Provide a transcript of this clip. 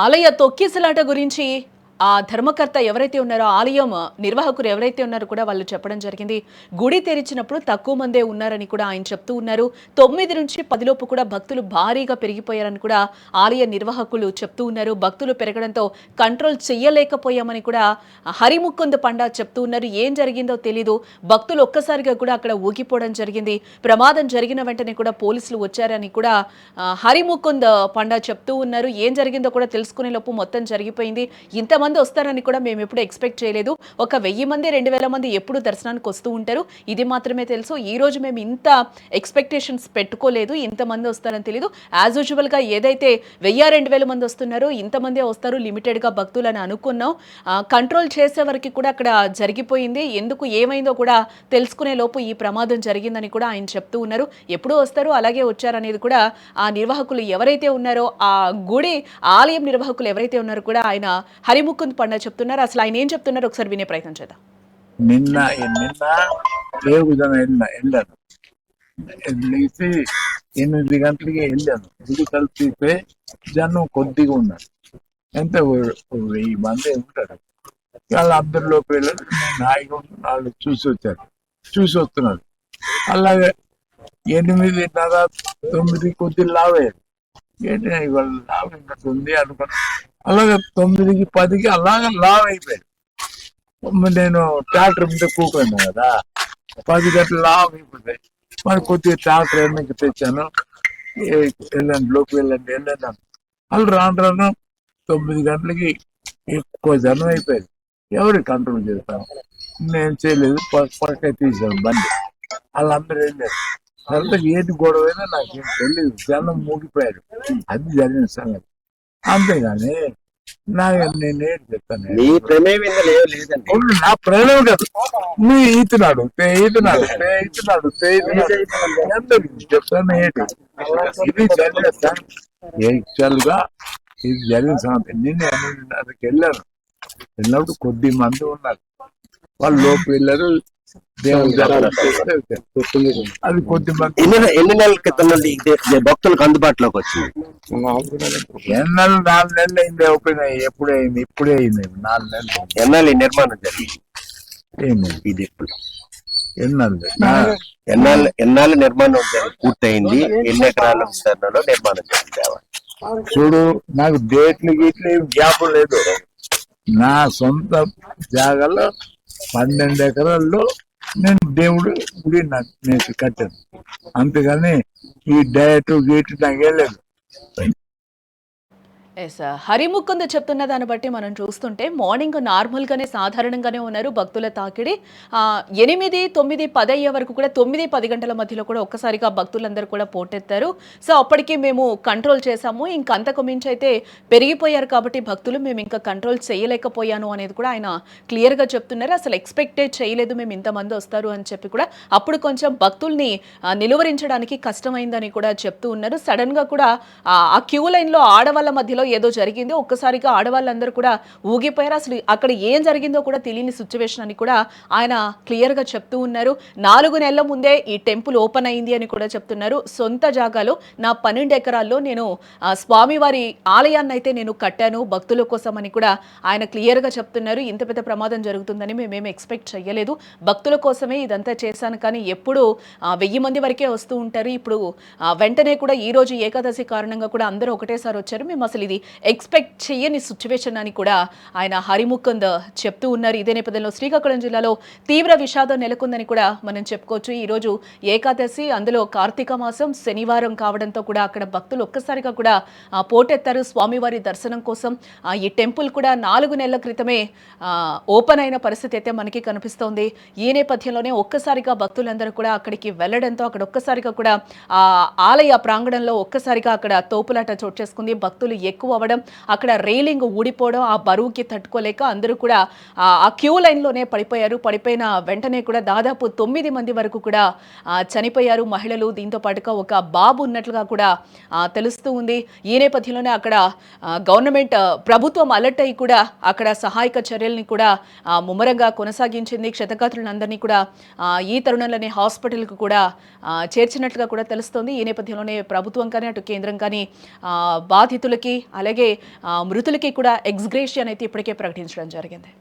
ఆలయ తొక్కిసలాట గురించి ఆ ధర్మకర్త ఎవరైతే ఉన్నారో ఆలయం నిర్వాహకులు ఎవరైతే ఉన్నారో కూడా వాళ్ళు చెప్పడం జరిగింది. గుడి తెరిచినప్పుడు తక్కువ మందే ఉన్నారని కూడా ఆయన చెప్తూ ఉన్నారు. 9 నుంచి 10 లోపు కూడా భక్తులు భారీగా పెరిగిపోయారని కూడా ఆలయ నిర్వాహకులు చెప్తూ ఉన్నారు. భక్తులు పెరగడంతో కంట్రోల్ చేయలేకపోయామని కూడా హరిముకుంద్ పండా చెప్తూ ఉన్నారు. ఏం జరిగిందో తెలీదు. భక్తులు ఒక్కసారిగా కూడా అక్కడ ఊగిపోవడం జరిగింది. ప్రమాదం జరిగిన వెంటనే కూడా పోలీసులు వచ్చారని కూడా హరిముకుంద్ పండా చెప్తూ ఉన్నారు. ఏం జరిగిందో కూడా తెలుసుకునే లోపు మొత్తం జరిగిపోయింది. ఇంతమంది వస్తారని కూడా మేము ఎప్పుడు ఎక్స్పెక్ట్ చేయలేదు. ఒక 1000 మంది 2000 మంది ఎప్పుడు దర్శనానికి వస్తూ ఉంటారు. ఇది మాత్రమే తెలుసు. ఈ రోజు మేము ఇంత ఎక్స్పెక్టేషన్స్ పెట్టుకోలేదు. ఇంతమంది వస్తారని తెలియదు. యాజ్ యూజువల్ గా ఏదైతే 1000-2000 మంది వస్తున్నారో ఇంతమందే వస్తారు లిమిటెడ్ గా భక్తులని అనుకున్నాం. కంట్రోల్ చేసే వరకు కూడా అక్కడ జరిగిపోయింది. ఎందుకు ఏమైందో కూడా తెలుసుకునే లోపు ఈ ప్రమాదం జరిగిందని కూడా ఆయన చెప్తూ ఉన్నారు. ఎప్పుడు వస్తారు అలాగే వచ్చారనేది కూడా ఆ నిర్వాహకులు ఎవరైతే ఉన్నారో ఆ గుడి ఆలయం నిర్వాహకులు ఎవరైతే ఉన్నారో కూడా ఆయన హరిముకుంద్ పండా చెప్తున్నారు. అసలు ఆయన ఏం చెప్తున్నారు ఒకసారి వినే ప్రయత్నం చేద్దాం. నిన్న వెళ్ళాను. లేచి 8 గంటలకి వెళ్ళాను. గుడి కలిపితే జనం కొద్దిగా ఉన్నారు. ఎంత 1000 మంది ఉంటారు. వాళ్ళు అందరిలోకి వెళ్ళారు. నేను హాయిగా వాళ్ళు చూసి వస్తున్నారు. అలాగే 8:30, 9 కొద్ది లావయ్యారు. ఏంటి ఇవాళ లావ్ ఉంది అనుకున్నా. అలాగే 9కి 10కి అలాగే లావ్ అయిపోయాడు. నేను ట్రాక్టర్ మీద కూకున్నాను కదా, 10 గంటలు లావ్ అయిపోతాయి. మరి కొద్దిగా ట్రాక్టర్ ఎన్నికి తెచ్చాను. వెళ్ళండి లోకి వెళ్ళండి వాళ్ళు రాను 9 గంటలకి ఎక్కువ జనం అయిపోయారు. ఎవరు కంట్రోల్ చేస్తాను? నేను చేయలేదు. పక్క తీసాను బండి. వాళ్ళందరూ వెళ్ళారు. తర్వాత ఏది గొడవైనా నాకేం తెలియదు. జనం మూగిపోయారు. అది జరిగిన సంగతి. అంతేగాని నేనేం చెప్తాను, నా ప్రేమ కదా. నీ ఈతనాడు చెప్తాను ఏంటి ఇది జరిగిన యాక్చువల్ గా ఇది జరిగిన సంగతి. నిన్న 8:30కి వెళ్ళినప్పుడు కొద్ది మంది ఉన్నారు. వాళ్ళు లోపు వెళ్ళారు. అది కొద్ది మంది. ఎన్ని నెలల క్రితం నుండి భక్తులకు అందుబాటులోకి వచ్చింది? 4 నెలలు అయింది. ఓపెన్ అయ్యి ఇప్పుడే అయింది. 4 నెలలు. ఎన్నాళ్ళు నిర్మాణం జరిగింది? ఇది ఎప్పుడు ఎన్నాళ్ళు నిర్మాణం పూర్తయింది? ఎన్ని ఎకరాల విస్తరణలో నిర్మాణం జరిగింది? చూడు, నాకు డేట్లు గీట్లు గ్యాప్ లేదు. నా సొంత జాగాలో 12 ఎకరాల్లో నేను దేవుడు గుడి నేను కట్టాను. అంతేగాని ఈ డయట్ గీటు నాకు వెళ్ళలేదు. హరిముకుంద్ చెప్తున్న దాన్ని బట్టి మనం చూస్తుంటే మార్నింగ్ నార్మల్గానే సాధారణంగానే ఉన్నారు. భక్తుల తాకిడి 8, 9, 10 అయ్యే వరకు కూడా 9, 10 గంటల మధ్యలో కూడా ఒక్కసారిగా భక్తులందరూ కూడా పోటెత్తారు. సో అప్పటికి మేము కంట్రోల్ చేశాము. ఇంకా అంతకు మించి అయితే పెరిగిపోయారు కాబట్టి భక్తులు మేము ఇంకా కంట్రోల్ చేయలేకపోయాను అనేది కూడా ఆయన క్లియర్గా చెప్తున్నారు. అసలు ఎక్స్పెక్టే చేయలేదు మేము ఇంతమంది వస్తారు అని చెప్పి కూడా. అప్పుడు కొంచెం భక్తుల్ని నిలువరించడానికి కష్టమైందని కూడా చెప్తూ ఉన్నారు. సడన్గా కూడా ఆ క్యూ లైన్లో ఆడవాళ్ళ మధ్యలో ఏదో జరిగింది. ఒక్కసారిగా ఆడవాళ్ళందరూ కూడా ఊగిపోయారు. అసలు అక్కడ ఏం జరిగిందో కూడా తెలియని సిచ్యువేషన్ అని కూడా ఆయన క్లియర్ గా చెప్తూ ఉన్నారు. 4 నెలల ముందే ఈ టెంపుల్ ఓపెన్ అయింది అని కూడా చెప్తున్నారు. సొంత జాగాలో నా 12 ఎకరాల్లో నేను స్వామివారి ఆలయాన్ని అయితే నేను కట్టాను భక్తుల కోసం అని కూడా ఆయన క్లియర్ గా చెప్తున్నారు. ఇంత పెద్ద ప్రమాదం జరుగుతుందని మేమేమి ఎక్స్పెక్ట్ చేయలేదు. భక్తుల కోసమే ఇదంతా చేశాను. కానీ ఎప్పుడు 1000 మంది వరకే వస్తూ ఉంటారు. ఇప్పుడు వెంటనే కూడా ఈ రోజు ఏకాదశి కారణంగా కూడా అందరూ ఒకటేసారి వచ్చారు. మేము అసలు ఇది ఎక్స్పెక్ట్ చేయని సిచ్యువేషన్ అని కూడా ఆయన హరిముకుంద్ చెప్తూ ఉన్నారు. ఇదే నేపథ్యంలో శ్రీకాకుళం జిల్లాలో తీవ్ర విషాదం నెలకొందని కూడా మనం చెప్పుకోవచ్చు. ఈరోజు ఏకాదశి, అందులో కార్తీక మాసం శనివారం కావడంతో కూడా అక్కడ భక్తులు ఒక్కసారిగా కూడా పోటెత్తారు స్వామివారి దర్శనం కోసం. ఈ టెంపుల్ కూడా 4 నెలల క్రితమే ఓపెన్ అయిన పరిస్థితి అయితే మనకి కనిపిస్తోంది. ఈ నేపథ్యంలోనే ఒక్కసారిగా భక్తులందరూ కూడా అక్కడికి వెళ్లడంతో అక్కడ ఒక్కసారిగా కూడా ఆలయ ప్రాంగణంలో ఒక్కసారిగా అక్కడ తోపులాట చోటు చేసుకుంది. భక్తులు ఎక్కువ అవ్వడం, అక్కడ రైలింగ్ ఊడిపోవడం, ఆ బరువుకి తట్టుకోలేక అందరూ కూడా ఆ క్యూ లైన్లోనే పడిపోయారు. పడిపోయిన వెంటనే కూడా దాదాపు 9 మంది వరకు కూడా చనిపోయారు మహిళలు. దీంతో పాటుగా ఒక బాబు ఉన్నట్లుగా కూడా తెలుస్తూ ఉంది. ఈ నేపథ్యంలోనే అక్కడ గవర్నమెంట్ ప్రభుత్వం అలర్ట్ అయ్యి కూడా అక్కడ సహాయక చర్యల్ని కూడా ముమ్మరంగా కొనసాగించింది. క్షతగాత్రులందరినీ కూడా ఈ తరుణంలోనే హాస్పిటల్కు కూడా చేర్చినట్లుగా కూడా తెలుస్తోంది. ఈ నేపథ్యంలోనే ప్రభుత్వం కానీ అటు కేంద్రం కానీ బాధితులకి అలాగే మృతులకి కూడా ఎక్స్గ్రేషియన్ అయితే ఇప్పటికే ప్రకటించడం జరిగింది.